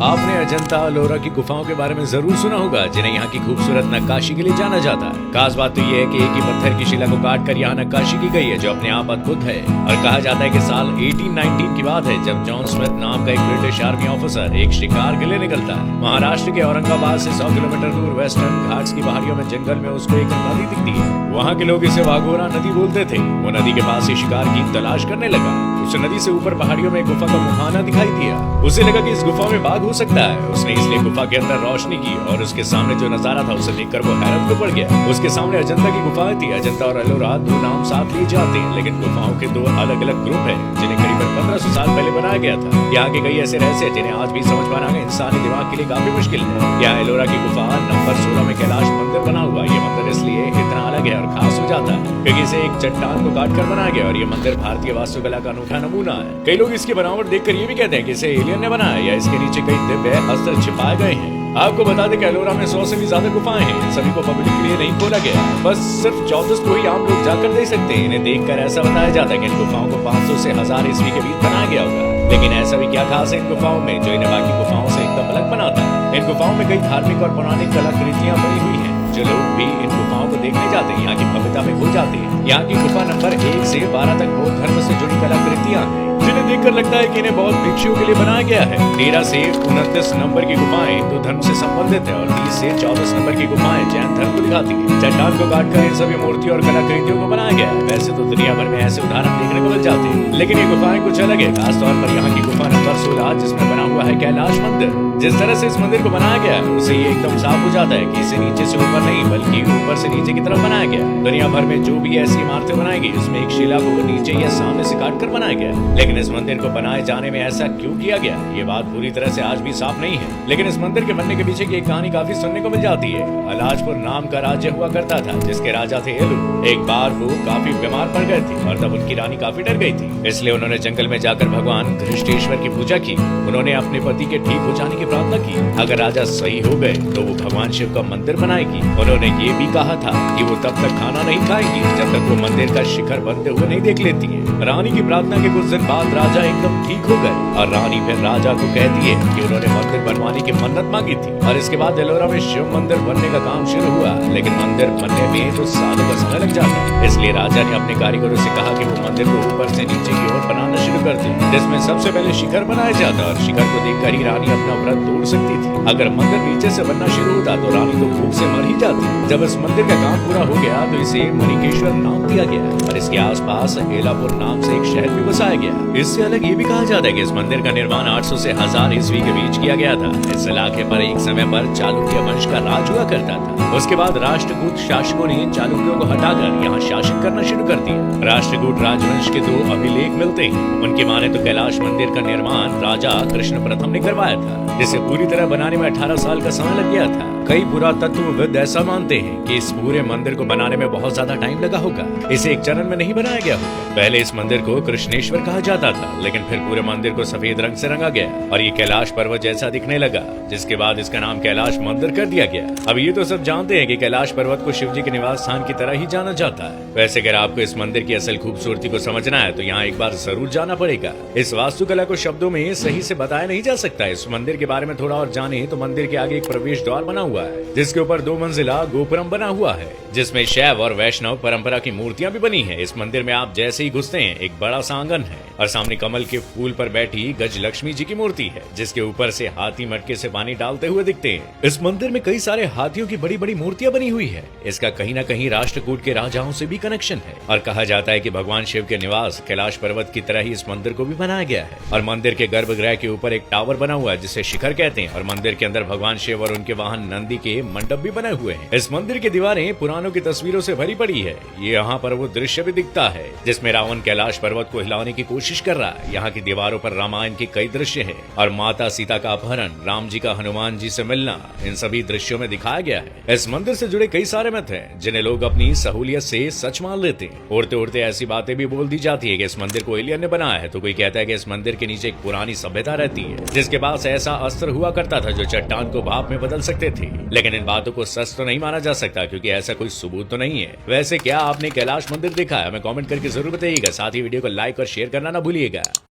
आपने अजंता एलोरा की गुफाओं के बारे में जरूर सुना होगा, जिन्हें यहाँ की खूबसूरत नक्काशी के लिए जाना जाता है। खास बात तो ये है कि एक ही पत्थर की शिला को काट कर यहाँ नक्काशी की गई है, जो अपने आप अद्भुत है। और कहा जाता है कि साल 1819 की बात है, जब जॉन स्मिथ नाम का एक ब्रिटिश आर्मी ऑफिसर एक शिकार के लिए निकलता है। महाराष्ट्र के औरंगाबाद से 100 किलोमीटर दूर वेस्टर्न घाट्स की पहाड़ियों में जंगल में उसको एक नदी दिखती है। वहाँ के लोग इसे वाघोरा नदी बोलते थे। वो नदी के पास ही शिकार की तलाश करने लगा। उस नदी से ऊपर पहाड़ियों में गुफा का मुहाना दिखाई दिया। उसे लगा कि इस गुफा में बाघ हो सकता है। उसने इसलिए गुफा के अंदर रोशनी की और उसके सामने जो नजारा था उसे देखकर वो हैरत में पड़ गया। उसके सामने अजंता की गुफाएं थी। अजंता और एलोरा दो नाम साथ लिए जाते हैं, लेकिन गुफाओं के दो अलग अलग ग्रुप हैं, जिन्हें करीबन 1500 साल पहले बनाया गया था। यहाँ के कई ऐसे रहस्य जिन्हें आज भी समझ पाना इंसानी दिमाग के लिए काफी मुश्किल है। यहाँ एलोरा की गुफा नंबर 16 में कैलाश मंदिर बना हुआ। ये मंदिर इसलिए इतना अलग है और खास हो जाता है क्योंकि इसे एक चट्टान को काट कर बनाया गया और ये मंदिर भारतीय वास्तुकला का अनूठा नमूना है। कई लोग इसकी बनावट देखकर ये भी कहते हैं कि इसे एलियन ने बनाया या इसके नीचे कई दिव्य अस्त्र छिपाए गए हैं। आपको बता दें कि एलोरा में 100 से भी ज्यादा गुफाएं हैं। इन सभी को पब्लिक के लिए नहीं खोला गया, बस सिर्फ 14 को ही आम लोग जाकर देख सकते हैं। इन्हें देखकर ऐसा बताया जाता है कि इन गुफाओं को 500 से 1000 ईस्वी के बीच बनाया गया होगा। लेकिन ऐसा भी क्या खास है इन गुफाओं में जो इन्हें बाकी गुफाओं से एकदम अलग बनाता है? इन गुफाओं में कई धार्मिक और पौराणिक कलाकृतियां बनी हुई है। जो लोग भी इन गुफाओं को देखने जाते हैं यहाँ की भव्यता में खो जाते हैं। यहाँ की गुफा नंबर 1 से 12 तक बौद्ध धर्म से जुड़ी कलाकृतियां हैं, जिन्हें देखकर लगता है कि इन्हें बहुत भिक्षुओं के लिए बनाया गया है। 13 से 29 नंबर की गुफाएं हिंदू धर्म से संबंधित है और 30 से 24 नंबर की गुफाएं जैन धर्म को दिखाती है। चट्टान को काटकर इन सभी मूर्तियों और कलाकृतियों को बनाया गया है। वैसे तो दुनिया भर में ऐसे उदाहरण देखने को मिल जाते हैं, लेकिन ये गुफाएं कुछ अलग है। खासतौर पर यहाँ की गुफा नंबर 16, जिसमें बना हुआ है कैलाश मंदिर। जिस तरह से इस मंदिर को बनाया गया है उससे ये एकदम साफ हो जाता है कि इसे नीचे से ऊपर नहीं बल्कि ऊपर से नीचे की तरफ बनाया गया है। दुनिया भर में जो भी ऐसी इमारतें बनाई गई उसमें एक शिला को नीचे या सामने से काट कर बनाया गया है। लेकिन इस मंदिर को बनाए जाने में ऐसा क्यों किया गया, ये बात पूरी तरह से आज भी साफ नहीं है। लेकिन इस मंदिर के बनने के पीछे की एक कहानी काफी सुनने को मिल जाती है। अलाजपुर नाम का राज्य हुआ करता था, जिसके राजा थे एलू। एक बार वो काफी बीमार पड़ गए थे और तब उनकी रानी काफी डर गई थी। इसलिए उन्होंने जंगल में जाकर भगवान घृष्टेश्वर की पूजा की। उन्होंने अपने पति के ठीक हो जाने की प्रार्थना की। अगर राजा सही हो गए तो वो भगवान शिव का मंदिर बनाएगी। उन्होंने ये भी कहा था कि वो तब तक खाना नहीं खाएंगी जब तक वो मंदिर का शिखर बनते हुए नहीं देख लेती है। रानी की प्रार्थना के कुछ दिन बाद राजा एकदम ठीक हो गए और रानी फिर राजा को कहती है कि उन्होंने मंदिर बनवाने की मन्नत मांगी थी। और इसके बाद एलोरा में शिव मंदिर बनने का काम शुरू हुआ, लेकिन मंदिर बनने में तो सालों का समय लग जाता है। इसलिए राजा ने अपने कारीगरों से कहा कि वो मंदिर को ऊपर से नीचे की ओर बनाना शुरू कर दे, जिसमें सबसे पहले शिखर बनाया जाता और शिखर को देखकर ही रानी अपना व्रत तोड़ सकती थी। अगर मंदिर नीचे से बनना शुरू होता तो रानी तो भूख से मर ही जाती। जब इस मंदिर का काम पूरा हो गया तो इसे मणिकेश्वर नाम दिया गया और इसके आसपास एलापुर नाम से एक शहर भी बसाया गया। इससे अलग ये भी कहा जाता है कि इस मंदिर का निर्माण 800 से 1000 ईस्वी के बीच किया गया था। इस इलाके पर एक समय पर चालुक्य वंश का राज हुआ करता था। उसके बाद राष्ट्रकूट शासकों ने चालुक्यों को हटाकर यहाँ शासन करना शुरू कर दिया। राष्ट्रकूट राजवंश के 2 अभिलेख मिलते हैं। उनकी माने तो कैलाश मंदिर का निर्माण राजा कृष्ण प्रथम ने करवाया था, जिसे पूरी तरह बनाने में 18 साल का समय लग गया था। कई पुरातत्वविद ऐसा मानते हैं कि इस पूरे मंदिर को बनाने में बहुत ज्यादा टाइम लगा होगा। इसे एक चरण में नहीं बनाया गया होगा। पहले इस मंदिर को कृष्णेश्वर कहा जाता था, लेकिन फिर पूरे मंदिर को सफेद रंग से रंगा गया और ये कैलाश पर्वत जैसा दिखने लगा, जिसके बाद इसका नाम कैलाश मंदिर कर दिया गया। अब ये तो सब जानते हैं कि कैलाश पर्वत को शिव जी के निवास स्थान की तरह ही जाना जाता है। वैसे अगर आपको इस मंदिर की असल खूबसूरती को समझना है तो यहाँ एक बार जरूर जाना पड़ेगा। इस वास्तुकला को शब्दों में सही से बताया नहीं जा सकता। इस मंदिर के बारे में थोड़ा और जाने तो मंदिर के आगे एक प्रवेश द्वार बना हुआ है, जिसके ऊपर 2 मंजिला गोपुरम बना हुआ है, जिसमें शैव और वैष्णव परंपरा की मूर्तियां भी बनी हैं। इस मंदिर में आप जैसे ही घुसते हैं एक बड़ा सा आंगन है और सामने कमल के फूल पर बैठी गज लक्ष्मी जी की मूर्ति है, जिसके ऊपर से हाथी मटके से पानी डालते हुए दिखते हैं। इस मंदिर में कई सारे हाथियों की बड़ी बड़ी मूर्तियां बनी हुई है। इसका कहीं न कहीं राष्ट्रकूट के राजाओं से भी कनेक्शन है और कहा जाता है कि भगवान शिव के निवास कैलाश पर्वत की तरह ही इस मंदिर को भी बनाया गया है। और मंदिर के गर्भगृह के ऊपर एक टावर बना हुआ है जिसे शिखर कहते हैं और मंदिर के अंदर भगवान शिव और उनके वाहन नंदी के मंडप भी बने हुए हैं। इस मंदिर की दीवारें पुराणों की तस्वीरों से भरी पड़ी है। ये यहाँ पर वो दृश्य भी दिखता है जिसमें रावण कैलाश पर्वत को हिलाने की कोशिश कर रहा है। यहाँ की दीवारों पर रामायण के कई दृश्य हैं और माता सीता का अपहरण, राम जी का हनुमान जी से मिलना, इन सभी दृश्यों में दिखाया गया है। इस मंदिर से जुड़े कई सारे मत हैं जिन्हें लोग अपनी सहूलियत से सच मान लेते हैं। उड़ते उड़ते ऐसी बातें भी बोल दी जाती है कि इस मंदिर को एलियन ने बनाया है, तो कोई कहता है कि इस मंदिर के नीचे एक पुरानी सभ्यता रहती है जिसके पास ऐसा अस्त्र हुआ करता था जो चट्टान को भाप में बदल सकते थे। लेकिन इन बातों को सच तो नहीं माना जा सकता क्योंकि ऐसा कोई सबूत तो नहीं है। वैसे क्या आपने कैलाश मंदिर देखा है? हमें कमेंट करके जरूर बताइएगा। साथ ही वीडियो को लाइक और शेयर करना ना भूलिएगा।